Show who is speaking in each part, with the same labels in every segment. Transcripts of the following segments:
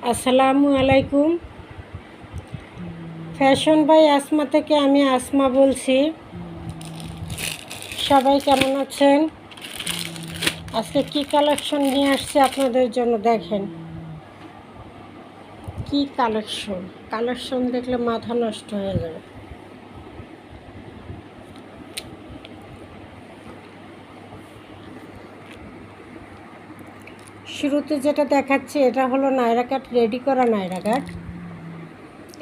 Speaker 1: আসসালামু আলাইকুম। Fashion by Asma থেকে আমি আসমা বলছি। সবাই কেমন আছেন? আজকে কি কালেকশন নিয়ে আসছে আপনাদের জন্য দেখেন। কি কালেকশন দেখলে মাথা নষ্ট হয়ে যাবে। শুরুতে যেটা দেখাচ্ছি এটা হলো নায়রা কাট, রেডি করা নায়রা কাট।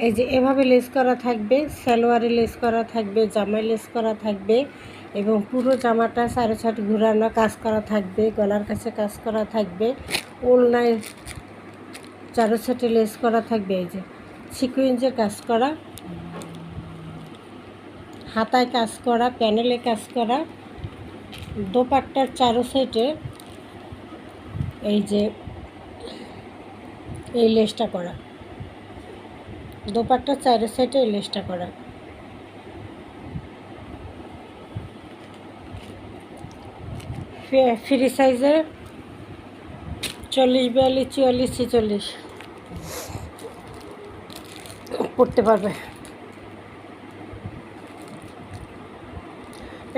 Speaker 1: এই যে এভাবে লেস করা থাকবে, সালোয়ারে লেস করা থাকবে, জামায় লেস করা থাকবে এবং পুরো জামাটা সাড়ে সাইড ঘুরানো কাজ করা থাকবে, গলার কাছে কাজ করা থাকবে, ওড়নায় চারো সাইডে লেস করা থাকবে। এই যে সিকুয়েন্সের কাজ করা, হাতায় কাজ করা, প্যানেলে কাজ করা, দোপাট্টার চারো সাইডে এই যে এই লেসটা করা, দোপাট্টার চারো সাইডে এই লেসটা করা। ফ্রি সাইজে 40, 42, 44, 46 পড়তে পারবে।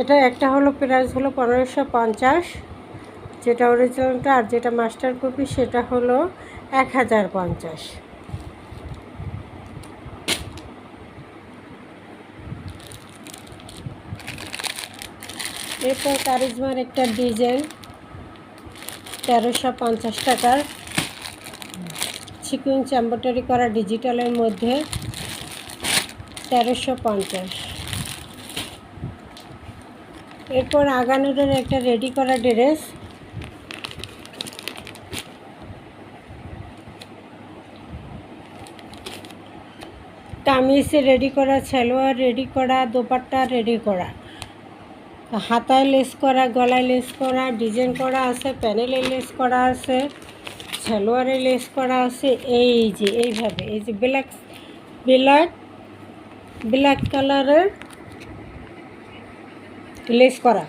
Speaker 1: এটা একটা হলো প্রাইস হলো 1550, যেটা অরিজিনালটা, আর যেটা মাস্টার কপি সেটা হলো 1050। এরপর কারিজমার একটা ডিজাইন 1350 টাকার, সিকুয়েন্স এমব্রয়ডারি করা ডিজিটালের মধ্যে 1350। এরপর আগানুরের একটা রেডি করা ড্রেস, কামিজ রেডি করা, সালোয়ার রেডি করা, দোপাট্টা রেডি করা, হাতায় লেস করা, গলায় লেস করা, ডিজাইন করা আছে, প্যানেলে লেস করা আছে, সালোয়ারে লেস করা আছে। এই যে এইভাবে এই যে ব্ল্যাক কালারের লেস করা,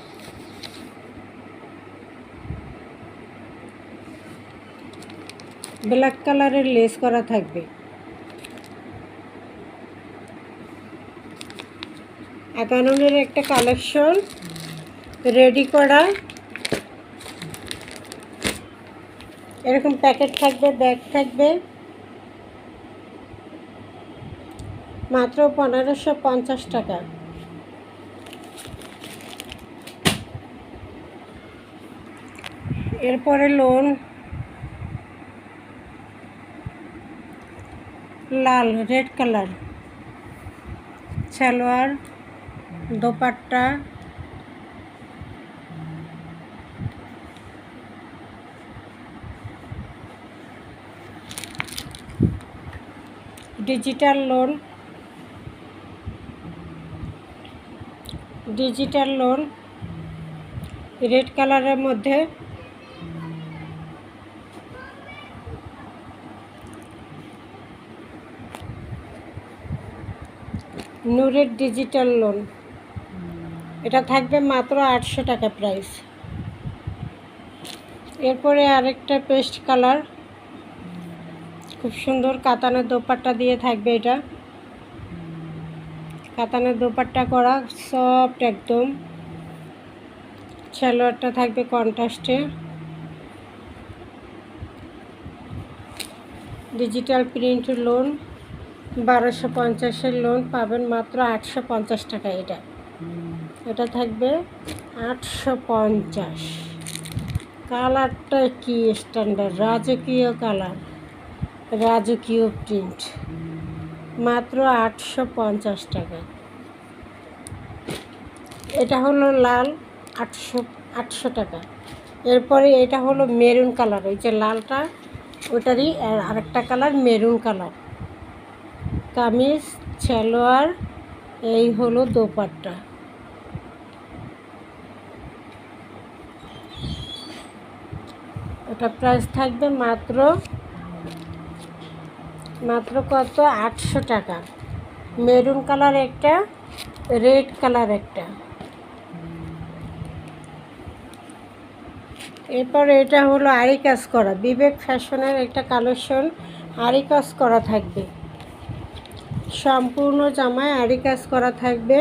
Speaker 1: ব্ল্যাক কালারের লেস করা থাকবে। একাননের একটা কালেকশন রেডি করা, এরকম প্যাকেট থাকবে, ব্যাগ থাকবে, মাত্র 1550 টাকা। এরপরে লোন লাল red colour, salwar, dupatta, digital lawn red কালারের মধ্যে, নূরের ডিজিটাল লোন, এটা থাকবে মাত্র 800 টাকা প্রাইস। এরপরে আরেকটা পেস্ট কালার, খুব সুন্দর কাতানের দোপাট্টা দিয়ে থাকবে। এটা কাতানের দোপাট্টা করা, সফট একদম। সালোয়ারটা থাকবে কন্ট্রাস্টে। ডিজিটাল প্রিন্ট লোন 1250-এর লোন পাবেন মাত্র 850 টাকা। এটা থাকবে 850। কালারটা কি স্ট্যান্ডার্ড, রাজকীয় কালার, রাজকীয় প্রিন্ট, মাত্র 850 টাকা। এটা হলো লাল, 800 টাকা। এরপরে এটা হলো মেরুন কালার, এই যে লালটা ওটারই আরেকটা colour maroon colour, kameez, salwar, এই হলো দোপাট্টা। এটা প্রাইস থাকবে মাত্র কত, 800 টাকা। মেরুন কালার একটা, রেড কালার একটা। এরপর এটা হলো আরি কাজ করা, বিবেক ফ্যাশনের একটা কালেকশন, আরি কাজ করা থাকবে, সম্পূর্ণ জামায় আরি কাজ করা থাকবে।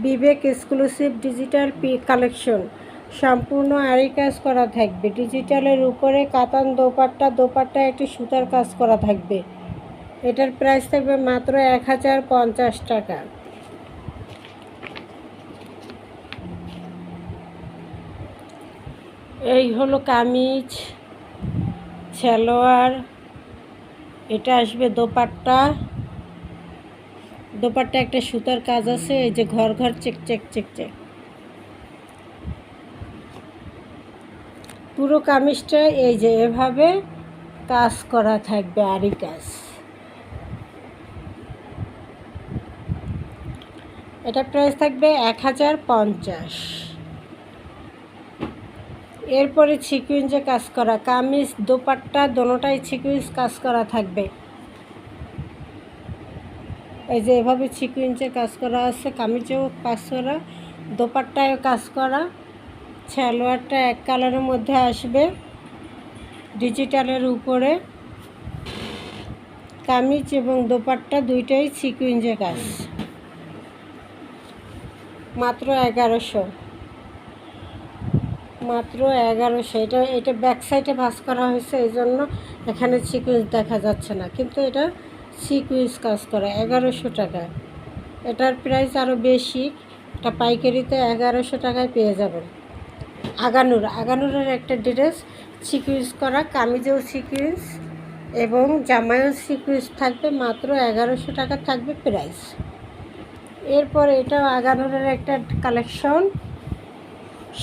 Speaker 1: বিবেক এক্সক্লুসিভ ডিজিটাল কালেকশন, সম্পূর্ণ আরি কাজ করা থাকবে। ডিজিটালের উপরে কাতান দোপাট্টা একটি সুতার কাজ করা থাকবে। এটার প্রাইস থাকবে মাত্র 1050 টাকা। এই হলো কামিজ, সালোয়ার, এটা আসবে দোপাট্টা একটা সুতার কাজ আছে, এই যে ঘর চেক পুরো কামিজটা এই যে এভাবে কাজ করা থাকবে, আরি কাজ। এটা প্রাইস থাকবে 1050। এরপরে সিকুয়েন্সে কাজ করা কামিজ, দোপাট্টা দোনোটাই সিকুয়েন্স কাজ করা থাকবে। এই যে এভাবে সিকুয়েন্সে কাজ করা আছে, কামিজেও কাজ করা, দোপাট্টায়ও কাজ করা। সালোয়ারটা এক কালারের মধ্যে আসবে, ডিজিটালের উপরে। কামিজ এবং দোপাট্টা দুইটাই সিকুয়েন্সে কাজ, মাত্র 1100। এটা ব্যাক সাইডে ভাঁজ করা হয়েছে, এই জন্য এখানে সিকুয়েন্স দেখা যাচ্ছে না, কিন্তু এটা সিকুয়েন্স কাজ করা 1100 টাকা। এটার প্রাইস আরও বেশি, এটা পাইকারিতে 1100 টাকায় পেয়ে যাবেন। আগানুরের একটা ড্রেস সিকুয়েন্স করা, কামিজেও সিকুয়েন্স এবং জামায়ও সিকুয়েন্স থাকবে, মাত্র 1100 টাকা থাকবে প্রাইস। এরপর এটাও আগানুরের একটা কালেকশন,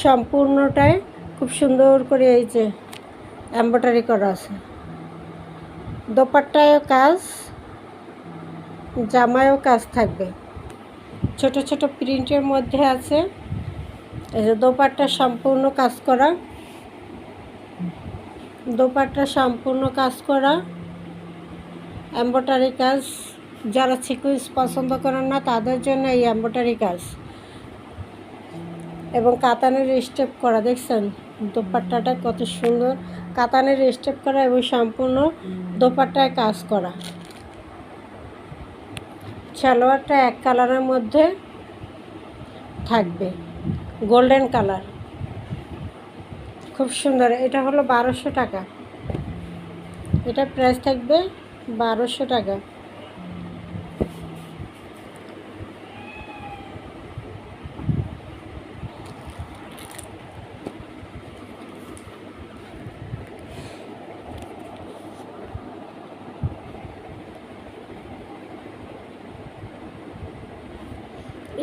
Speaker 1: সম্পূর্ণটাই খুব সুন্দর করে এই যে এমব্রয়ডারি করা আছে। দোপাট্টায়ও কাজ, জামায়ও কাজ থাকবে, ছোট ছোট প্রিন্টের মধ্যে আছে। এই যে দোপাট্টা সম্পূর্ণ কাজ করা, এমব্রয়ডারি কাজ। যারা সিকুয়েন্স পছন্দ করেন না তাদের জন্য এই এমব্রয়ডারি কাজ এবং কাতানের স্টেপ করা। দেখছেন দোপাট্টাটা কত সুন্দর, কাতানের স্টেপ করা এবং সম্পূর্ণ দোপাট্টায় কাজ করা। সালোয়ারটা এক কালারের মধ্যে থাকবে, গোল্ডেন কালার, খুব সুন্দর। এটা হলো 1200 টাকা, এটা প্রাইস থাকবে 1200 টাকা।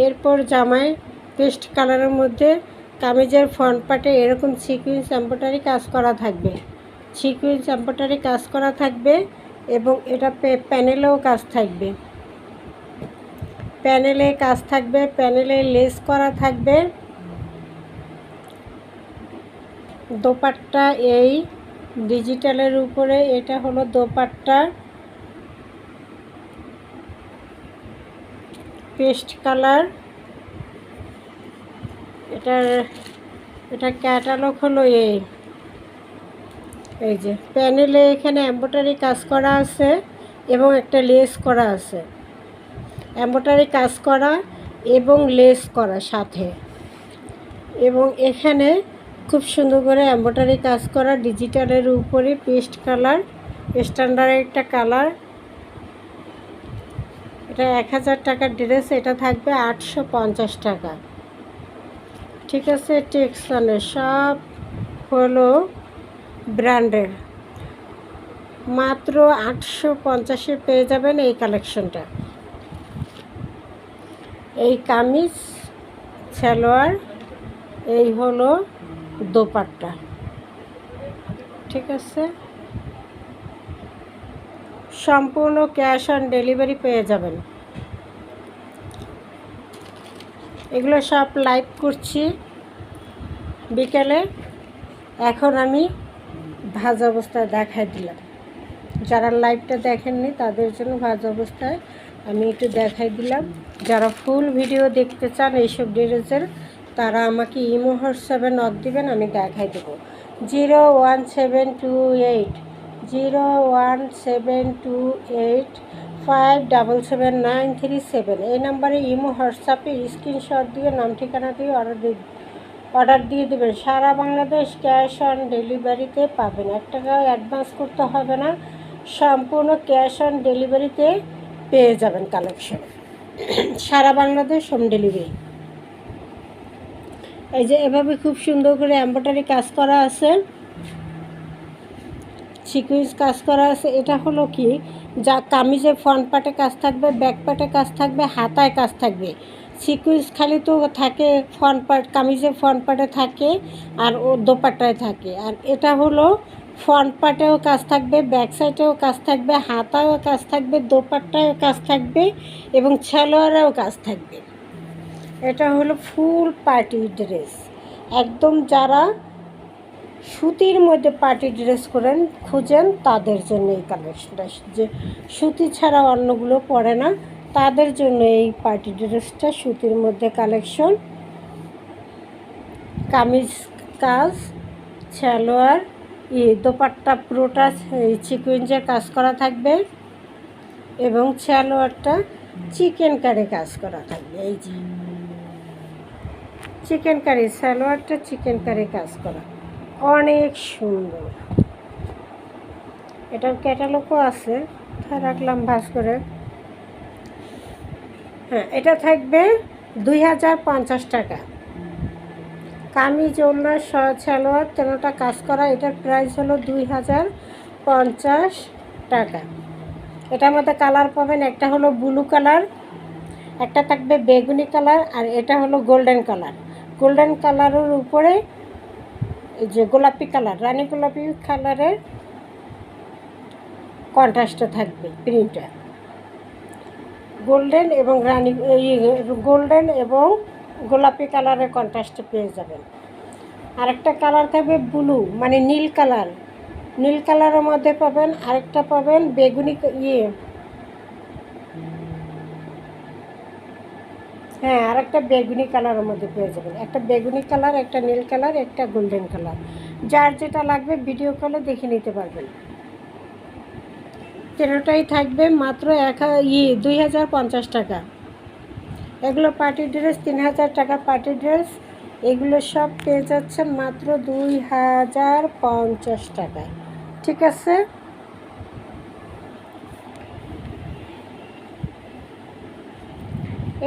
Speaker 1: এরপর জামায় পেস্ট কালারের মধ্যে কামিজের ফ্রন্ট পার্টে এরকম সিকুয়েন্স এমব্রয়ডারি কাজ করা থাকবে, এবং এটা প্যানেলেও কাজ থাকবে, প্যানেলে লেস করা থাকবে। দোপাট্টা এই ডিজিটালের উপরে, এটা হলো দোপাট্টা, পেস্ট কালার। এটা ক্যাটালগ হলো এই যে প্যানেলে এখানে এমব্রয়ডারি কাজ করা আছে এবং একটা লেস করা আছে, এমব্রয়ডারি কাজ করা এবং লেস করা সাথে, এবং এখানে খুব সুন্দর করে এমব্রয়ডারি কাজ করা ডিজিটালের উপরে, পেস্ট কালার, স্ট্যান্ডার্ড একটা কালার। এটা 1000 টাকার ড্রেস, এটা থাকবে 850 টাকা। ঠিক আছে, টেক্সনের সব হলো ব্র্যান্ডের, মাত্র 850-এ পেয়ে যাবেন এই কালেকশনটা। এই কামিজ, সালোয়ার, এই হলো দোপাট্টা। ঠিক আছে, সম্পূর্ণ ক্যাশ অন ডেলিভারি পেয়ে যাবেন। এগুলো সব লাইভ করছি বিকেলে, এখন আমি ভাজ অবস্থায় দেখাই দিলাম। যারা লাইভটা দেখেননি তাদের জন্য ভাজ অবস্থায় আমি একটু দেখাই দিলাম। যারা ফুল ভিডিও দেখতে চান এইসব ড্রেসের, তারা আমাকে ইমো হোয়াটসঅ্যাপে নক দিবেন, আমি দেখাই দেবো। 01728 017285777937 এই নাম্বারে ইমো হোয়াটসঅ্যাপে স্ক্রিনশট দিয়ে নাম ঠিকানা দিয়ে অর্ডার দিয়ে দেবেন। সারা বাংলাদেশ ক্যাশ অন ডেলিভারিতে পাবেন, 1 টাকাও অ্যাডভান্স করতে হবে না, সম্পূর্ণ ক্যাশ অন ডেলিভারিতে পেয়ে যাবেন কালেকশন। সারা বাংলাদেশ হোম ডেলিভারি। এই যে এভাবে খুব সুন্দর করে এমব্রয়ডারি কাজ করা আছে, সিকুয়েন্স কাজ করা আছে। এটা হলো কি, যা কামিজে ফ্রন্ট পার্টে কাজ থাকবে, ব্যাক পার্টে কাজ থাকবে, হাতায় কাজ থাকবে। সিকুয়েন্স খালি তো থাকে ফ্রন্ট পার্ট, কামিজে ফ্রন্ট পার্টে থাকে আর ও দোপাট্টায় থাকে। আর এটা হলো ফ্রন্ট পার্টেও কাজ থাকবে, ব্যাক সাইডেও কাজ থাকবে, হাতায়ও কাজ থাকবে, দোপাট্টায়ও কাজ থাকবে এবং সালোয়ারেও কাজ থাকবে। এটা হলো ফুল পার্টি ড্রেস, একদম যারা সুতির মধ্যে পার্টি ড্রেস করেন খুঁজেন তাদের জন্য এই কালেকশনটা, যে সুতি ছাড়া অন্যগুলো পরে না তাদের জন্য এই পার্টি ড্রেসটা সুতির মধ্যে কালেকশন। কামিজ কাজ, সালোয়ার, দোপাট্টা পুরোটা এই সিকুয়েন্সের কাজ করা থাকবে এবং সালোয়ারটা চিকেন কারি কাজ করা থাকবে। এই যে চিকেন কারি, সালোয়ারটা চিকেন কারি কাজ করা, অনেক সুন্দর। এটার ক্যাটালগও আছে, রাখলাম ভাঁজ করে। হ্যাঁ, এটা থাকবে 2050 টাকা। কামিজ, ওড়না, সালোয়ার তেরোটা কাজ করা, এটার প্রাইস হলো 2050 টাকা। এটার মধ্যে কালার পাবেন, একটা হলো ব্লু কালার, একটা থাকবে বেগুনি কালার, আর এটা হলো গোল্ডেন কালার। গোল্ডেন কালারের উপরে এই যে গোলাপি কালার, রানী গোলাপি কালারের কন্ট্রাস্টে থাকবে প্রিন্টটা। গোল্ডেন এবং গোল্ডেন এবং গোলাপি কালারের কন্ট্রাস্টে পেয়ে যাবেন। আরেকটা কালার থাকবে ব্লু, মানে নীল কালার, নীল কালারের মধ্যে পাবেন। আরেকটা পাবেন বেগুনি, হ্যাঁ আরেকটা বেগুনি কালারের মধ্যে পেয়ে যাবেন। একটা বেগুনি কালার, একটা নীল কালার, একটা গোল্ডেন কালার। যার যেটা লাগবে ভিডিও কলে দেখে নিতে পারবেন। তেরোটাই থাকবে মাত্র 2050 টাকা। এগুলো পার্টি ড্রেস, 3000 টাকা পার্টি ড্রেস, এগুলো সব পেয়ে যাচ্ছেন মাত্র 2050 টাকায়। ঠিক আছে,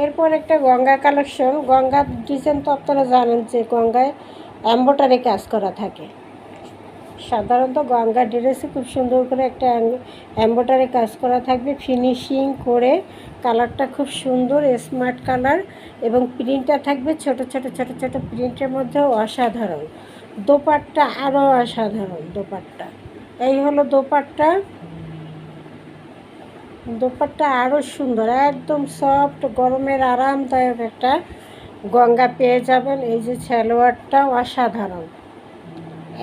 Speaker 1: এরপর একটা গঙ্গা কালেকশন। গঙ্গার ডিজাইন তো আপনারা জানেন যে গঙ্গায় এমব্রয়ডারি কাজ করা থাকে। সাধারণত গঙ্গা ড্রেসে খুব সুন্দর করে একটা এমব্রয়ডারি কাজ করা থাকবে, ফিনিশিং করে। কালারটা খুব সুন্দর স্মার্ট কালার এবং প্রিন্টটা থাকবে ছোট ছোট ছোট ছোট প্রিন্টের মধ্যেও অসাধারণ। দোপাট্টা আরও অসাধারণ দোপাট্টা। এই হলো দোপাট্টা, দোপাট্টা আরও সুন্দর, একদম সফট, গরমের আরামদায়ক একটা গঙ্গা পেয়ে যাবেন। এই যে সালোয়ারটা অসাধারণ,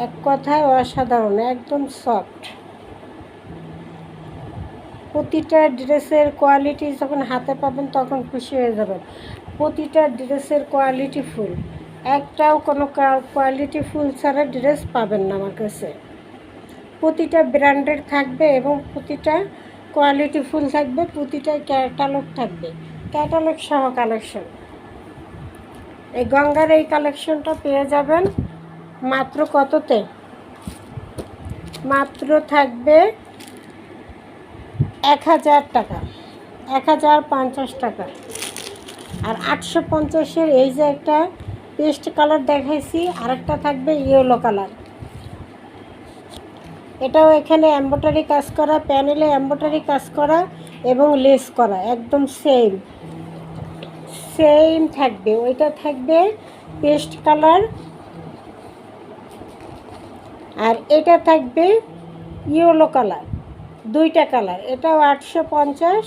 Speaker 1: এক কথায় অসাধারণ, একদম সফট। প্রতিটা ড্রেসের কোয়ালিটি যখন হাতে পাবেন তখন খুশি হয়ে যাবেন। প্রতিটা ড্রেসের কোয়ালিটি ফুল, একটাও কোনো কোয়ালিটি ফুল ছাড়া ড্রেস পাবেন না আমার কাছে। প্রতিটা ব্র্যান্ডেড থাকবে এবং প্রতিটা কোয়ালিটি ফুল থাকবে, প্রতিটাই ক্যাটালগ থাকবে, ক্যাটালগ সহ কালেকশন। এই গঙ্গার এই কালেকশনটা পেয়ে যাবেন মাত্র কততে? মাত্র থাকবে 1000 টাকা, 1050 টাকা। আর 850-এর এই যে একটা পেস্ট কালার দেখাইছি, আরেকটা থাকবে ইয়েলো কালার। এটাও এখানে এমব্রয়ডারি কাজ করা, প্যানেলে এমব্রয়ডারি কাজ করা এবং লেস করা, একদম সেম সেম থাকবে। ওইটা থাকবে পেস্ট কালার আর এটা থাকবে ইয়েলো কালার, দুইটা কালার। এটাও 850,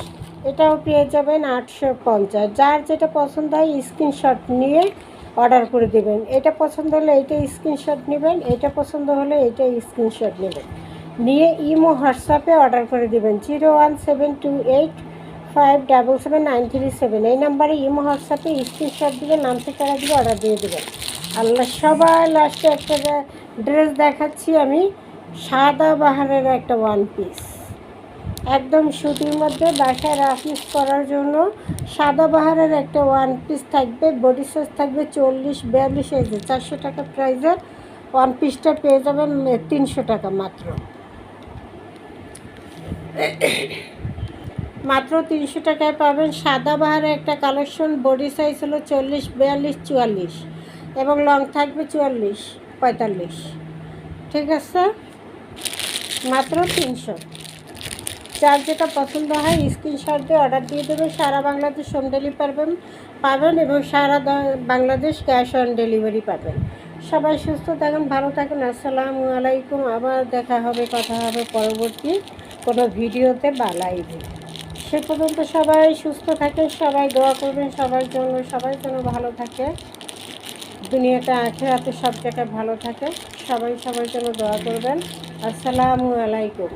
Speaker 1: এটাও পেয়ে যাবেন 850। যার যেটা পছন্দ হয় স্ক্রিনশট নিয়ে অর্ডার করে দেবেন। এটা পছন্দ হলে এইটা স্ক্রিনশট নেবেন, এটা পছন্দ হলে এইটা স্ক্রিনশট নেবেন, নিয়ে ইমো হোয়াটসঅ্যাপে অর্ডার করে দেবেন 01728577937। এই নাম্বারে ইমো হোয়াটসঅ্যাপে স্ক্রিনশট দিয়ে নাম ঠিকানা দিয়ে অর্ডার দিয়ে দেবেন। আল্লাহ, সবাই লাস্টে একটা ড্রেস দেখাচ্ছি আমি, সাদা বাহারের একটা ওয়ান পিস, একদম সুতির মধ্যে বাসায় রাফিস করার জন্য সাদা বাহারের একটা ওয়ান পিস থাকবে। বডি সাইজ থাকবে 40-42 সাইজে। 400 টাকা প্রাইসের ওয়ান পিসটা পেয়ে যাবেন 300 টাকা মাত্র। মাত্র 300 টাকায় পাবেন সাদা বাহারের একটা কালেকশন। বডি সাইজ হলো 40-42-44 এবং লং থাকবে 44-45। ঠিক আছে, মাত্র 300। যার যেটা পছন্দ হয় স্ক্রিনশট দিয়ে অর্ডার দিয়ে দেবেন। সারা বাংলাদেশ হোম ডেলিভারি পাবেন এবং সারা বাংলাদেশ ক্যাশ অন ডেলিভারি পাবেন। সবাই সুস্থ থাকুন, ভালো থাকুন। আসসালামু আলাইকুম। আবার দেখা হবে, কথা হবে পরবর্তী কোনো ভিডিওতে বা লাইভে। সে পর্যন্ত সবাই সুস্থ থাকেন, সবাই দোয়া করবেন সবার জন্য, সবাই যেন ভালো থাকে, দুনিয়াতে আখিরাতে সব জায়গায় ভালো থাকে। সবাই সবার জন্য দোয়া করবেন। আসসালামু আলাইকুম।